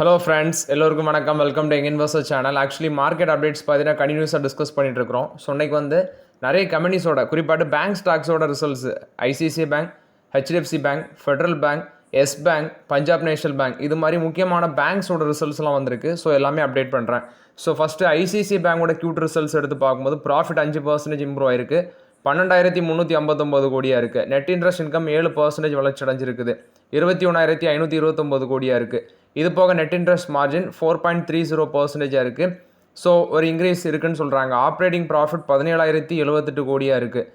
Hello friends, எல்லோருக்கும் வணக்கம். Welcome to young investor channel. Actually market updates பார்த்தீங்கன்னா கண்டினியூஸாக டிஸ்கஸ் பண்ணிட்டு இருக்கிறோம். ஸோ இன்னைக்கு நிறைய கம்பெனிஸோட குறிப்பாட்டு பேங்க் ஸ்டாக்ஸோட results ICICI bank, HDFC bank, Federal bank, yes bank, Punjab National Bank இது மாதிரி முக்கியமான பேங்க்ஸோட ரிசல்ட்ஸ்லாம் வந்திருக்கு. ஸோ எல்லாமே அப்டேட் பண்ணுறேன். ஸோ ஃபஸ்ட்டு ஐசிஐசிஐ பேங்கோட Q2 ரிசல்ட்ஸ் எடுத்து பார்க்கும்போது ப்ராஃபிட் 5% இம்ப்ரூவ் ஆயிருக்கு. 12,359 கோடியாக இருக்குது. நெட் இன்ட்ரெஸ்ட் இன்கம் 7% வளர்ச்சி அடைஞ்சிருக்குது. 21,529 கோடியாக இருக்குது. இது போக நெட் இன்ட்ரெஸ்ட் மார்ஜின் 4.30% இருக்குது. ஸோ ஒரு இன்க்ரீஸ் இருக்குன்னு சொல்கிறாங்க. ஆப்ரேட்டிங் ப்ராஃபிட் 17,078 கோடியாக இருக்குது.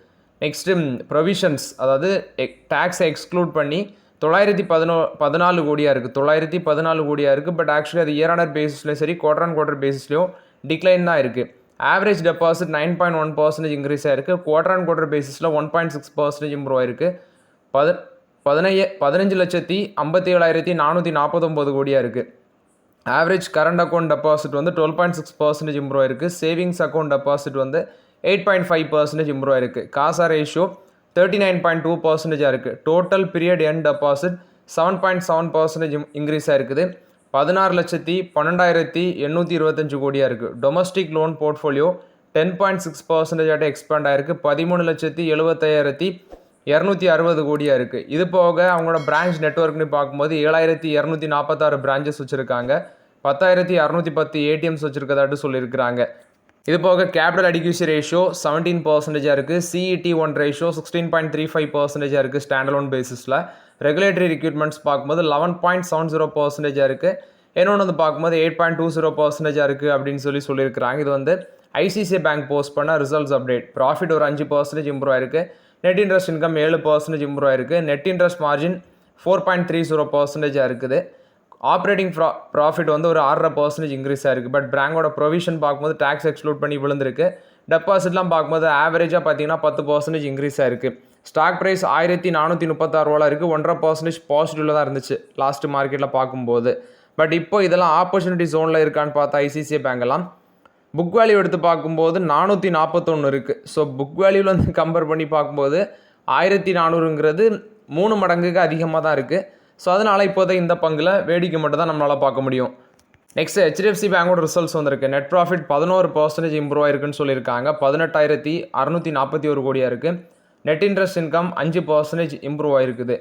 நெக்ஸ்ட்டு ப்ரொவிஷன்ஸ், அதாவது டேக்ஸை எக்ஸ்க்ளூட் பண்ணி 914 கோடியாக இருக்குது. 914 கோடியாக இருக்குது. பட் ஆக்சுவலி அது இயர் ஆனர் பேசிஸ்லையும் சரி, குவார்டர் ஆன் குவார்டர் பேசிஸ்லையும் டிக்ளைன் தான் இருக்குது. ஆவரேஜ் டெபாசிட் 9.1% இன்க்ரீஸ் ஆயிருக்கு. குவார்டர் ஆன் குவார்டர் பேசிஸில் 1.6% இம்ப்ரூவ் ஆயிருக்கு. 15,57,449 கோடியாக இருக்குது. Average current account deposit 12.6% improve ஆயிருக்கு. சேவிங்ஸ் அக்கௌண்ட் டெபாசிட் 8.5% இம்ப்ரூவ் ஆயிருக்கு. காசா ரேஷியோ 39.2% இருக்குது. Total period end deposit 7.7% increase ஆயிருக்குது. 16,12,825 கோடியாக இருக்குது. டொமஸ்டிக் லோன் போர்ட்ஃபோலியோ 10.6% எக்ஸ்பேண்ட் ஆயிருக்கு. 13,75,260 கோடியாக இருக்குது. இது போக அவங்களோட பிரான்ச் நெட்ஒர்க்னு பார்க்கும்போது 7,246 பிரான்ச்சஸ் வச்சுருக்காங்க. 10,610 ஏடிஎம்ஸ் வச்சுருக்கதாட்டு சொல்லியிருக்கிறாங்க. இது போக கேபிட்டல் அடிக்யூசி ரேஷியோ 17% இருக்குது. CET1 ரேஷியோ 16.35% இருக்குது ஸ்டாண்டலோன் பேசிஸில். ரெகுலேட்டரி ரிக்யூட்மெண்ட்ஸ் பார்க்கும்போது 11.70% இருக்குது. இன்னொன்று பார்க்கும்போது 8.20% இருக்குது அப்படின்னு சொல்லியிருக்கிறாங்க. இது ஐசிஐசிஐ பேங்க் போஸ்ட் பண்ண ரிசல்ட்ஸ் அப்டேட். ப்ராஃபிட் ஒரு 5% இம்ப்ரூவ் ஆயிருக்கு. நெட் இன்ட்ரெஸ்ட் இன்கம் 7% இம்ப்ரூவ் ஆயிருக்கு. நெட் இன்ட்ரெஸ்ட் மார்ஜின் 4.30% இருக்குது. ஆப்ரேட்டிங் ப்ராஃபிட் ஒரு 6% இன்க்ரீஸ் ஆயிருக்கு. பட் பேங்கோட ப்ரொவிஷன் பார்க்கும்போது டேக்ஸ் எக்ஸ்க்ளூட் பண்ணி விழுந்திருக்கு. டெபாசிட்லாம் பார்க்கும்போது ஆவரேஜாக பார்த்தீங்கன்னா 10% இன்க்ரீஸ் ஆயிருக்கு. ஸ்டாக் ப்ரைஸ் 1,436 ரூபா இருக்குது. 1.5% பாசிட்டிவில் தான் இருந்துச்சு லாஸ்ட் மார்க்கெட்டில் பார்க்கும்போது. பட் இப்போ இதெல்லாம் ஆப்பர்ச்சுனிட்டி ஜோனில் இருக்கான்னு பார்த்தா ஐசிஐசிஐ பேங்கெல்லாம் புக் வேல்யூ எடுத்து பார்க்கும்போது 441 இருக்குது. ஸோ புக் வேல்யூவில் கம்பேர் பண்ணி பார்க்கும்போது 1,400ங்கிறது 3 மடங்குக்கு அதிகமாக தான் இருக்குது. ஸோ அதனால் இப்போதை இந்த பங்கில் வேடிக்கை மட்டும் தான் நம்மளால் பார்க்க முடியும். நெக்ஸ்ட் ஹெச்டிஎஃப்சி பேங்கோட ரிசல்ட்ஸ் வந்திருக்கு. நெட் ப்ராஃபிட் 11% இம்ப்ரூவ் ஆயிருக்குன்னு சொல்லியிருக்காங்க. 18,641 கோடியாக இருக்குது. நெட் இன்ட்ரெஸ்ட் இன்கம் 5% இம்ப்ரூவ் ஆயிருக்குது.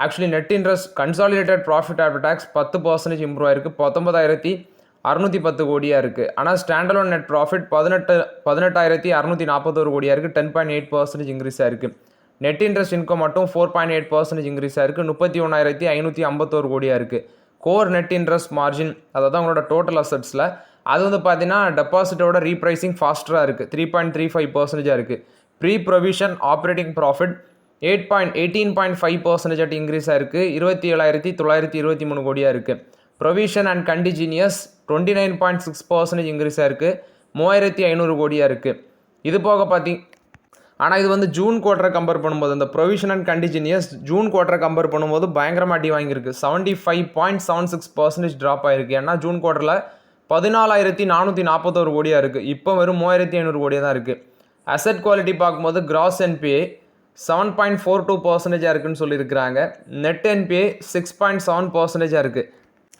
Actually net interest consolidated profit after tax 10% improve ஆயிருக்கு. 19,610 கோடியாக இருக்குது. ஆனால் ஸ்டாண்டலோன் நெட் ப்ராஃபிட் 18,641 கோடியாக இருக்குது. 10.8% இன்க்ரீஸ் ஆயிருக்கு. நெட் இன்ட்ரெஸ்ட் இன்கம் மட்டும் 4.8% இன்க்ரீஸ் ஆயிருக்கு. 31,551 கோடியாக இருக்குது. கோர் நெட் இன்ட்ரெஸ்ட் மார்ஜின், அதாவது அவங்களோட டோட்டல் அசட்ஸில் அது பார்த்தீங்கன்னா டெபாசிட்டோட ரீப்ரைசிங் ஃபாஸ்டராக இருக்குது. 3.35% இருக்குது. Pre provision operating profit 18.5% increase ஆயிருக்கு. 27,923 கோடியாக இருக்குது. ப்ரொவிஷன் அண்ட் கண்டிஜினியஸ் 29.6% இன்க்ரீஸ் ஆயிருக்கு. 3,500 கோடியாக இருக்குது. இது போக ஆனால் இது ஜூன் குவார்ட்டரை கம்பேர் பண்ணும்போது இந்த ப்ரொவிஷன் அண்ட் கண்டிஜினியஸ் ஜூன் குவார்ட்டரை கம்பேர் பண்ணும்போது பயங்கரமாக அடி வாங்கியிருக்கு. 75.76% ட்ராப் ஆயிருக்கு. ஏன்னா ஜூன் குவார்ட்டரில் 14,441 கோடியாக இருக்குது. இப்போ வெறும் 3,500 கோடியாக தான் இருக்குது. அசட் குவாலிட்டி பார்க்கும்போது கிராஸ் NPA 7.42% இருக்குன்னு சொல்லியிருக்கிறாங்க. நெட் NPA 6.7% இருக்குது.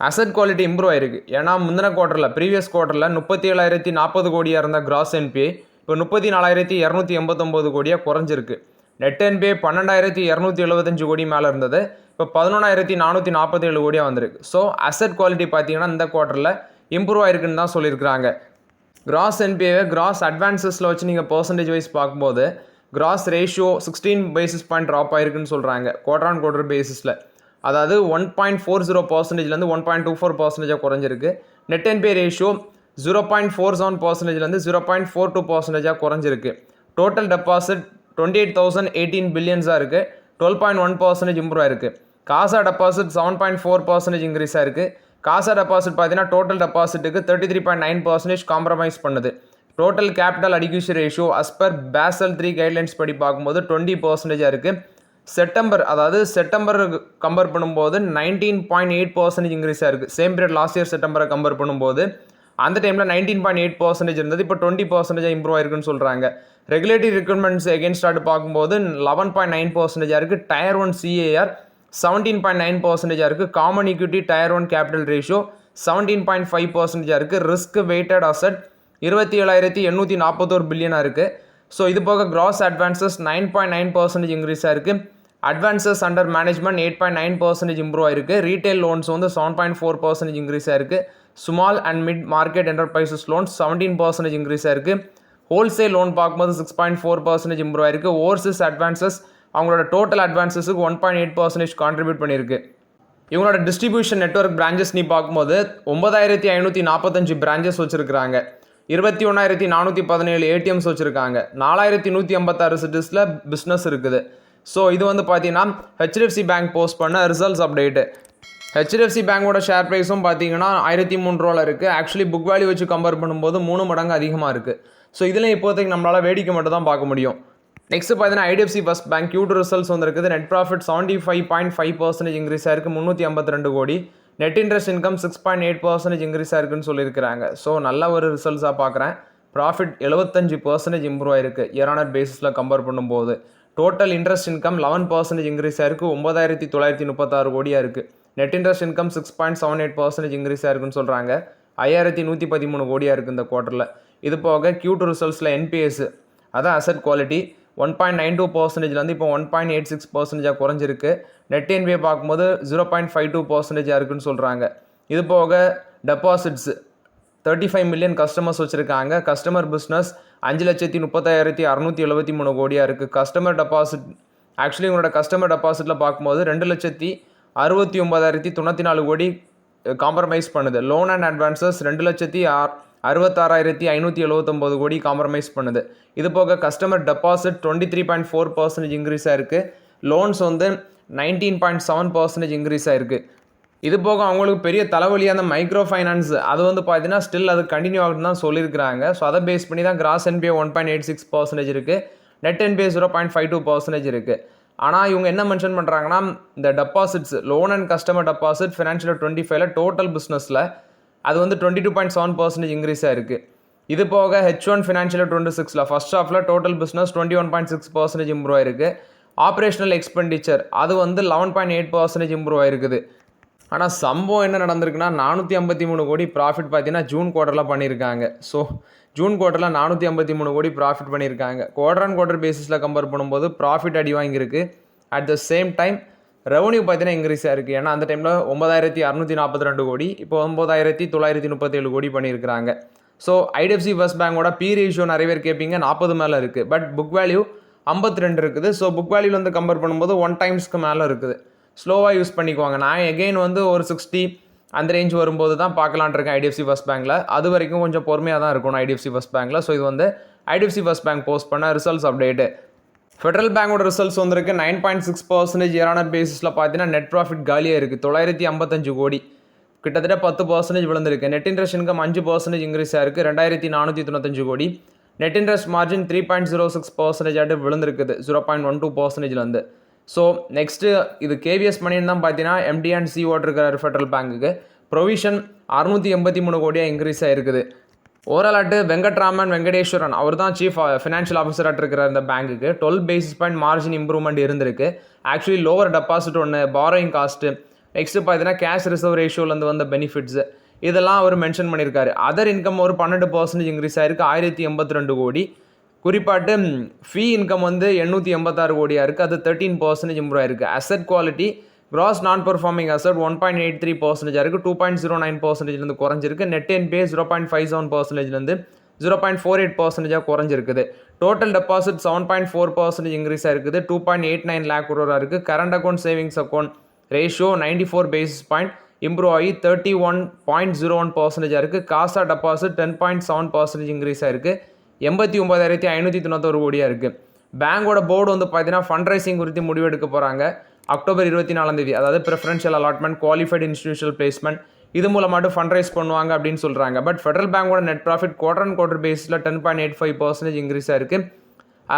அசட் குவாலிட்டி இம்ப்ரூவ் ஆயிருக்கு. ஏன்னா முந்தின குவார்ட்டரில் ப்ரீவியஸ் குவார்ட்டரில் 37,040 கோடியாக இருந்த கிராஸ் NPA இப்போ 34,289 கோடியாக குறைஞ்சிருக்கு. நெட் NPA 12,275 கோடி மேலே இருந்தது. இப்போ 11,447 கோடியாக வந்திருக்கு. ஸோ அசட் குவாலிட்டி பார்த்தீங்கன்னா இந்த குவார்ட்டரில் இம்ப்ரூவ் ஆயிருக்குன்னு தான் சொல்லியிருக்கிறாங்க. கிராஸ் NPAவை கிராஸ் அட்வான்சஸில் வச்சு நீங்கள் பர்சன்டேஜ் வைஸ் பார்க்கும்போது cross ratio 16 basis point drop ஆயிருக்குன்னு சொல்கிறாங்க குவார்டர் ஆன் குவார்டர் பேசிஸில். அதாவது 1.40%லேருந்து 1.24% குறைஞ்சிருக்கு. நெட் NPA ரேஷியோ 0.47%லேருந்து 0.42% குறைஞ்சிருக்கு. டோட்டல் டெபாசிட் 28,018 பில்லியன்ஸாக இருக்குது. 12.1% இம்ப்ரூவ் ஆயிருக்கு. காசா டெபாசிட் 7.4% இன்க்ரீஸ் ஆயிருக்கு. காசா டெபாசிட் பார்த்தீங்கன்னா டோட்டல் டெபாசிட்டுக்கு 33.9% காம்ப்ரமைஸ் பண்ணுது. Total capital adequacy ratio as per Basel 3 guidelines படி பார்க்கும்போது 20% இருக்குது. செப்டம்பர் கம்பேர் பண்ணும்போது 19.8% இன்க்ரீஸ் ஆயிருக்கு. சேம் பீரியட் லாஸ்ட் இயர் செப்டம்பரை கம்பேர் பண்ணும்போது அந்த டைமில் 19.8% இருந்தது. இப்போ 20% இம்ப்ரூவ் ஆயிருக்குன்னு சொல்கிறாங்க. ரெகுலேட்டரி ரிக்ரூட்மெண்ட்ஸ் எகென்ஸ்டார்ட் பார்க்கும்போது 11.9% இருக்குது. டயர் 1 CAR 17.9% இருக்குது. Common equity tier 1 capital ratio 17.5% இருக்குது. ரிஸ்க் வெயிட்டட் அசட் 27,841 பில்லியனாக இருக்குது. ஸோ இது போக கிராஸ் அட்வான்சஸ் 9.9% இன்க்ரீஸாக இருக்குது. அட்வான்சஸ் அண்டர் மேனேஜ்மெண்ட் 8.9% இம்ப்ரூவ் ஆயிருக்கு. ரீட்டைல் லோன்ஸ் வந்து 7.4% இன்க்ரீஸாக இருக்குது. Small and mid market enterprises loans 17% இன்க்ரீஸாக இருக்குது. ஹோல்சேல் லோன் பார்க்கும்போது 6.4% இம்ப்ரூவ் ஆயிருக்கு. ஓவர்சீஸ் அட்வான்சஸ் அவங்களோட டோட்டல் அட்வான்சஸுக்கு 1.8% கான்ட்ரிபியூட் பண்ணியிருக்கு. இவங்களோட டிஸ்ட்ரிபியூஷன் நெட்வொர்க் பிரான்ச்சஸ் நீ பார்க்கும்போது 9,545 பிரான்ச்சஸ் வச்சுருக்காங்க. 21,417 ஏடிஎம்ஸ் வச்சுருக்காங்க. 4,156 சிட்டிஸில் பிஸ்னஸ் இருக்குது. ஸோ இது வந்து பார்த்தீங்கன்னா ஹெச்டிஎஃப்சி பேங்க் போஸ்ட் பண்ண ரிசல்ட்ஸ் அப்டேட்டு. ஹெச்டிஎஃப்சி பேங்கோட ஷேர் ப்ரைஸும் பார்த்தீங்கன்னா 1,003 ரூபாவில் இருக்குது. ஆக்சுவலி புக் வேல்யூ வச்சு கம்பேர் பண்ணும்போது 3 மடங்கு அதிகமாக இருக்குது. ஸோ இதில் இப்போதைக்கு நம்மளால் வேடிக்கை மட்டும் தான் பார்க்க முடியும். நெக்ஸ்ட் பார்த்தீங்கன்னா IDFC first bank Q2 results வந்துருக்குது. நெட் ப்ராஃபிட் 75.5% இன்க்ரீஸ் ஆயிருக்கு, 352 கோடி. நெட் இன்ட்ரெஸ்ட் இன்கம் 6.8% இன்க்ரீஸ் ஆயிருக்குன்னு சொல்லியிருக்கிறாங்க. ஸோ நல்ல ஒரு ரிசல்ட்ஸாக பார்க்குறேன். ப்ராஃபிட் 75% இம்ப்ரூவ் ஆயிருக்கு இயர் ஆன் இயர் பேசிஸில் கம்பேர் பண்ணும்போது. டோட்டல் இன்ட்ரெஸ்ட் இன்கம் 11% இன்க்ரீஸ் ஆயிருக்கு, 9,936 கோடியாக இருக்குது. நெட் இன்ட்ரெஸ்ட் இன்கம் 6.78% இன்க்ரீஸ் ஆயிருக்குன்னு சொல்கிறாங்க. 5,113 கோடியாக இருக்குது இந்த குவார்ட்டரில். இது போக Q2 ரிசல்ட்ஸில் என்பிஎஸ் அதான் அசட் குவாலிட்டி 1.92%லேருந்து இப்போ 1.86% குறைஞ்சிருக்கு. நெட் என்பிஏ பார்க்கும்போது 0.52% இருக்குன்னு சொல்கிறாங்க. இது போக டெபாசிட்ஸ் 35 மில்லியன் கஸ்டமர்ஸ் வச்சுருக்காங்க. கஸ்டமர் பிஸ்னஸ் 5,35,673 கோடியாக இருக்குது. கஸ்டமர் டெபாசிட் ஆக்சுவலி உங்களோட கஸ்டமர் டெபாசிட்டில் பார்க்கும்போது 2,69,094 கோடி காம்ப்ரமைஸ் பண்ணுது. லோன் அண்ட் அட்வான்சஸ் 2,66,579 கோடி காம்ப்ரமைஸ் பண்ணுது. இது போக கஸ்டமர் டெபாசிட் 23.4% இன்க்ரீஸ் ஆயிருக்கு. லோன்ஸ் வந்து 19.7% இன்க்ரீஸ் ஆயிருக்கு. இது போக அவங்களுக்கு பெரிய தலைவலியாக அந்த மைக்ரோ ஃபைனான்ஸ் அது வந்து பார்த்தீங்கன்னா ஸ்டில் அது கண்டினியூ ஆகுதுன்னு தான் சொல்லியிருக்கிறாங்க. ஸோ அதை பேஸ் பண்ணி தான் கிராஸ் என்பிஏ 1.86% இருக்குது. நெட் என்பிஏ 0.52% இருக்குது. ஆனால் இவங்க என்ன மென்ஷன் பண்ணுறாங்கன்னா இந்த deposits loan and customer deposit financial 25ல் டோட்டல் பிஸ்னஸில் அது வந்து 22.7% இன்க்ரீஸ் ஆயிருக்கு. இது போக H1 ஃபினான்ஷியல் 26ல் ஃபர்ஸ்ட் ஹாஃபில் டோட்டல் பிஸ்னஸ் 21.6% இம்ப்ரூவ் ஆயிருக்கு. ஆப்ரேஷனல் எக்ஸ்பெண்டிச்சர் அது வந்து 11.8% இம்ப்ரூவ் ஆயிருக்குது. ஆனால் சம்பவம் என்ன நடந்திருக்குன்னா 453 கோடி ப்ராஃபிட் பார்த்தீங்கன்னா ஜூன் குவார்ட்டரில் பண்ணியிருக்காங்க. ஸோ ஜூன் குவார்ட்டரில் 453 கோடி ப்ராஃபிட் பண்ணியிருக்காங்க. குவார்டர் அண்ட் குவார்டர் பேசிஸில் கம்பேர் பண்ணும்போது ப்ராஃபிட் அடி வாங்கியிருக்கு. At the same time revenue பார்த்தீங்கன்னா இன்க்ரீஸ் ஆயிருக்கு. ஏன்னா அந்த டைமில் 9,642 கோடி, இப்போ 9,937 கோடி பண்ணியிருக்கிறாங்க. ஸோ ஐடிஎஃப்சி ஃபர்ஸ்ட் பேங்கோட பி ரேஷியோ நிறைய பேர் கேட்பீங்க 40 மேலே இருக்குது. பட் புக் வேல்யூ 52 இருக்குது. ஸோ புக் வேல்யூவில் வந்து கம்பேர் பண்ணும்போது 1 டைம்ஸ்க்கு மேலே இருக்குது. ஸ்லோவாக யூஸ் பண்ணிக்குவாங்க. நான் எகெயின் வந்து ஒரு 60 அந்த ரேஞ்ச் வரும்போது தான் பார்க்கலான் இருக்கேன் ஐடிஎஃப்சி ஃபர்ஸ்ட் பேங்கில். அது வரைக்கும் கொஞ்சம் பொறுமையாக தான் இருக்கணும் ஐடிஎஃப்சி ஃபர்ஸ்ட் பேங்கில். ஸோ இது வந்து ஐடிஎஃப்சி ஃபர்ஸ்ட் பேங்க் போஸ்ட் பண்ண ரிசல்ட்ஸ் அப்டேட்டு. ஃபெடரல் பேங்கோட ரிசல்ட்ஸ் வந்திருக்கு. 9.6% இயர் ஆன் இயர் பேசிஸில் பார்த்தீங்கன்னா நெட் ப்ராஃபிட் காலியாக இருக்குது. 955 கோடி, கிட்டத்தட்ட 10% விழுந்திருக்கு. நெட் இன்ட்ரெஸ்ட் இன்கம் 5% இன்க்ரீஸ் ஆயிருக்கு, 2,495 கோடி. நெட் இன்ட்ரெஸ்ட் மார்ஜின் 3.06% விழுந்திருக்குது 0.12%லேருந்து. ஸோ நெக்ஸ்ட்டு இது கேவிஎஸ் மணின்னு தான் பார்த்தீங்கன்னா எம்டி அண்ட் சிஓ இருக்கிற ஃபெடரல் பேங்குக்கு ப்ரொவிஷன் 683 கோடியாக இன்க்ரீஸ் ஆகிருக்குது. ஓவராலாட்டு வெங்கட்ராமன் வெங்கடேஸ்வரன் அவர் தான் சீஃப் ஃபினான்ஷியல் ஆஃபீஸராக இருக்கிற இந்த பேங்குக்கு 12 பேசிஸ் பாயிண்ட் மார்ஜின் இம்ப்ரூவ்மெண்ட் இருந்திருக்கு. ஆக்சுவலி லோவர் டெபாசிட் ஒன்று, பாரோயிங் காஸ்ட்டு, நெக்ஸ்ட்டு பார்த்தீங்கன்னா கேஷ் ரிசர்வ் ரேஷியோலேருந்து வந்த பெனிஃபிட்ஸு இதெல்லாம் அவர் மென்ஷன் பண்ணியிருக்காரு. அதர் இன்கம் ஒரு 12% இன்க்ரீஸ் ஆயிருக்கு, 1,082 கோடி. குறிப்பாட்டு ஃபீ இன்கம் வந்து 886 கோடியாக இருக்குது, அது 13% இம்ப்ரூவ் ஆயிருக்கு. Asset quality gross non performing asset 1.83% இருக்குது, 2.09%லேருந்து குறைஞ்சிருக்கு. நெட் என்பிஏ 0.57%லேருந்து 0.48% குறைஞ்சிருக்குது. டோட்டல் டெபாசிட் 7.4% இன்க்ரீஸ் ஆயிருக்குது, 2.89 லேக் குரோராக இருக்குது. Current account savings account ratio 94 basis point improve ஆகி 31.01% இருக்குது. காசா டெபாசிட் 10.7% இன்க்ரீஸ் ஆயிருக்கு, 89,591 கோடியாக இருக்குது. பேங்கோட போர்டு வந்து பார்த்தீங்கன்னா ஃபண்ட் ரைசிங் குறித்து முடிவெடுக்க போகிறாங்க. அக்டோபர் 24 அதாவது preferential allotment, qualified institutional placement இது மூலமாட்டு ஃபண்ட் ரைஸ் பண்ணுவாங்க அப்படின்னு சொல்கிறாங்க. பட் ஃபெடரல் பேங்கோட net profit quarter and quarter பேஸில் 10.85% இன்க்ரீஸ் ஆயிருக்கு.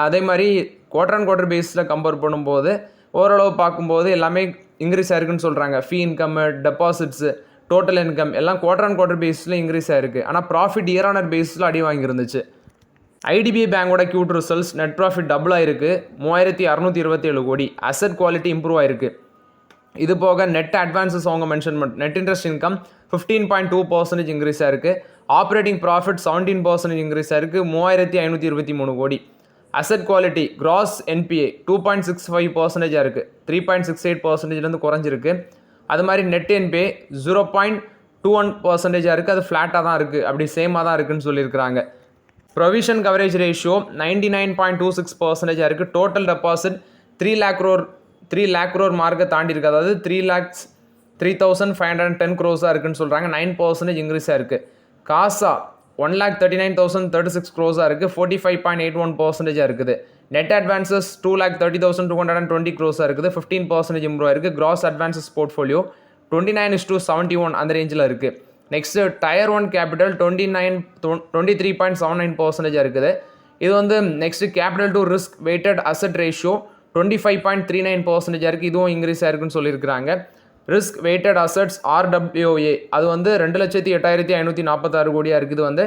அதே மாதிரி குவார்டர் அண்ட் குவார்டர் பேஸில் கம்பேர் பண்ணும்போது ஓரளவு பார்க்கும்போது எல்லாமே இன்க்ரீஸ் ஆயிருக்குன்னு சொல்கிறாங்க. ஃபீ இன்கம், டெபாசிட்ஸு, டோட்டல் இன்கம் எல்லாம் குவார்டர் அண்ட் குவார்டர் பேஸில் இன்க்ரீஸ் ஆயிருக்கு. ஆனால் ப்ராஃபிட் இயர் ஆன் இயர் பேஸில் அடி வாங்கியிருந்துச்சு. ஐடிபிஐ பேங்கோட Q2 results net profit double ஆயிருக்கு, 3,627 கோடி. அசட் குவாலிட்டி இம்ப்ரூவ் ஆயிருக்கு. இது போக நெட் அட்வான்சஸ் அவங்க mention net interest income 15.2% increase ஆயிருக்கு. ஆப்ரேட்டிங் ப்ராஃபிட் 17% இன்க்ரீஸ் ஆயிருக்கு, 3523 கோடி. அசெட் குவாலிட்டி கிராஸ் என்பிஏ 2.65% இருக்குது, 3.68%லேருந்து குறைஞ்சிருக்கு. அது மாதிரி நெட் என்பிஏ 0.21% இருக்குது, அது ஃப்ளாட்டாக தான் இருக்குது, அப்படி சேமாக தான் இருக்குதுன்னு சொல்லியிருக்கிறாங்க. ப்ரொவிஷன் கவரேஜ் ரேஷியோ 99.26% இருக்குது. டோட்டல் டெபாசிட் 3 lakh crore மார்க்கை தாண்டி இருக்குது, அதாவது 3,0510 crores இருக்குன்னு சொல்கிறாங்க. 9% இன்க்ரீஸாக இருக்குது. காசா 1,39,036 crores இருக்குது, 45.81% இருக்குது. நெட் அட்வான்சஸ் 2,30,220 crores இருக்குது, 15% இம்ப்ரூவ் ஆயிருக்கு. கிராஸ் அட்வான்சஸ் போர்ட்ஃபோலியோ 29:71 அந்த ரேஞ்சில் இருக்குது. நெக்ஸ்ட்டு டயர் 1 கேபிட்டல் 23.79% இருக்குது. இது வந்து next capital to risk weighted asset ratio 25.39% இருக்குது, இதுவும் இன்க்ரீஸ் ஆயிருக்குன்னு சொல்லியிருக்கிறாங்க. ரிஸ்க் வெயிட்டட் அசெட்ஸ் RWA அது வந்து 2,08,546 கோடியாக இருக்குது. வந்து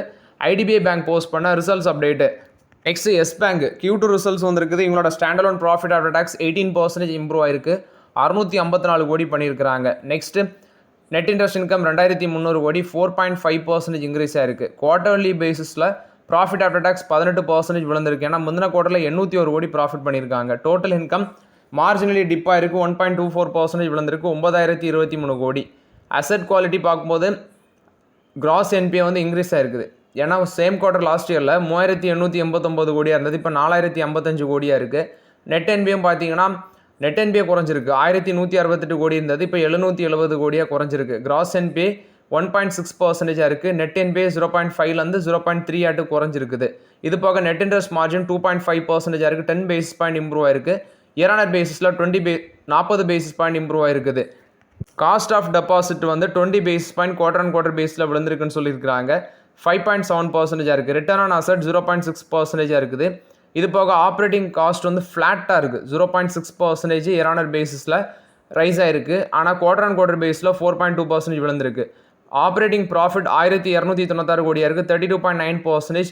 ஐடிபிஐ பேங்க் போஸ்ட் பண்ண results update. Next Yes bank Q2 results வந்துருக்குது. இவங்களோட standalone profit after tax 18% improve ஆயிருக்கு, 654 கோடி பண்ணியிருக்கிறாங்க. நெக்ஸ்ட்டு நெட் இன்ட்ரெஸ்ட் இன்கம் 2,300 கோடி, 4.5% இன்க்ரீஸ் ஆயிருக்கு. குவார்டர்லி பேசிஸில் ப்ராஃபிட் ஆஃப்டர் டாக்ஸ் 18% விழுந்திருக்கு, ஏன்னா முந்தின குவார்ட்டரில் 801 கோடி ப்ராஃபிட் பண்ணியிருக்காங்க. டோட்டல் இன்கம் மார்ஜினலி டிப் ஆயிருக்கு, 1.24% விழுந்திருக்கு, 9,023 கோடி. அசெட் குவாலிட்டி பார்க்கும்போது கிராஸ் என்பிஏ வந்து இன்க்ரீஸ் ஆயிருக்குது, ஏன்னா சேம் குவார்ட்டர் லாஸ்ட் இயரில் 3,889 கோடியாக இருந்தது, இப்போ 4,055 கோடியாக இருக்குது. நெட் என்பியும் பார்த்தீங்கன்னா நெட் என்பிஏ குறைஞ்சிருக்கு, 1,168 கோடி இருந்தது, இப்போ 770 கோடியாக குறைஞ்சிருக்கு. கிராஸ் என்பிஏ 1.6% இருக்குது. நெட் என்பிஏ 0.5லேருந்து 0.3 குறைஞ்சிருக்குது. இது போக நெட் இன்ட்ரெஸ்ட் மார்ஜின் 2.5% இருக்குது, 10 பேசிஸ் பாயிண்ட் இம்ப்ரூவ் ஆயிருக்கு. இயர் பேசிஸில் 40 பேசிஸ் பாயிண்ட் இம்ப்ரூவ் ஆயிருக்குது. காஸ்ட் ஆஃப் டெபாசிட் வந்து 20 பேசிஸ் பாயிண்ட் குவார்டர் பேஸில் விழுந்திருக்குன்னு சொல்லியிருக்கிறாங்க. 5.7% இருக்குது. ரிட்டர்ன் ஆன் அசெட் 0.6% இருக்குது. இது போக ஆப்ரேட்டிங் காஸ்ட் வந்து ஃப்ளாட்டாக இருக்குது, 0.6% இயர் பேசிஸில் ரைஸ் ஆயிருக்கு, ஆனால் குவார்டர் பேஸில் 4.2% விழுந்திருக்கு. ஆப்ரேட்டிங் ப்ராஃபிட் 1,296 கோடியாக இருக்குது, 32.9%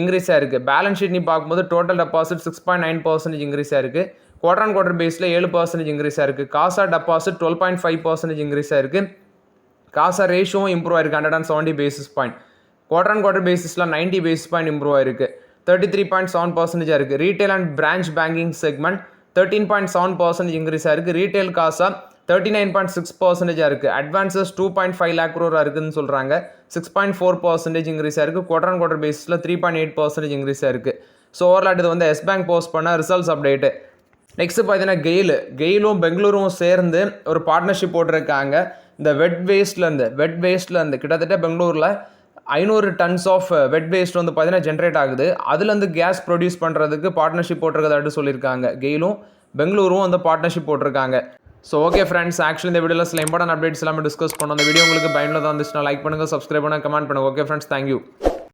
இன்க்ரீஸ் ஆயிருக்கு. பேலன்ஸ் ஷீட் நீ பார்க்கும்போது டோட்டல் டெபாசிட் 6.9% இன்க்ரீஸ் ஆயிருக்கு, குவார்டர் பேஸில் 7% இன்க்ரீஸ் ஆயிருக்கு. காசா டெபாசிட் 12.5% இன்க்ரீஸ் ஆயிருக்கு. காசா ரேஷியோவும் இம்ப்ரூவ் ஆயிருக்கு, 170 பேசிஸ் பாயிண்ட். குவார்டர் பேசிஸில் 90 பேசிஸ் பாயிண்ட் இம்ப்ரூவ் ஆயிருக்கு, 33.7% இருக்குது. Retail and branch banking segment 13.7% increase ஆயிருக்கு. ரீட்டைல் காசா 39.6% இருக்குது. அட்வான்சஸ் 2.5 lakh crore இருக்குதுன்னு சொல்கிறாங்க, 6.4% இன்க்ரீஸ் ஆயிருக்கு. குவார்டர் பேஸில் 3.8% இன்க்ரீஸ் ஆயிருக்கு. ஸோ ஓவரால் இது வந்து எஸ் பேங்க் போஸ்ட் பண்ண ரிசல்ட்ஸ் அப்டேட்டு. நெக்ஸ்ட் பார்த்தீங்கன்னா கெயிலும் பெங்களூரும் சேர்ந்து ஒரு பார்ட்னர்ஷிப் போட்டிருக்காங்க. இந்த வெட் வேஸ்ட்லேருந்து கிட்டத்தட்ட பெங்களூரில் 500 tons ஆஃப் வெட் வேஸ்ட் வந்து பார்த்தீங்கன்னா ஜென்ரேட் ஆகுது. அதுலேருந்து கேஸ் ப்ரொடியூஸ் பண்ணுறதுக்கு பார்ட்னர்ஷிப் போட்டிருக்கதாட்டு சொல்லியிருக்காங்க. கெயிலும் பெங்களூரும் வந்து பார்ட்னர்ஷிப் போட்டிருக்காங்க. ஸோ ஓகே ஃப்ரெண்ட்ஸ், ஆக்சுவலி இந்த வீடியோவில் சில இம்பார்ட்டன்ட் அப்டேட்ஸ் எல்லாமே டிஸ்கஸ் பண்ணோம். அந்த வீடியோ உங்களுக்கு பயனுள்ளதாக இருந்துச்சுன்னா லைக் பண்ணுங்கள், சப்ஸ்கிரைப் பண்ணுங்கள், கமெண்ட் பண்ணுங்கள். Okay friends, thank you.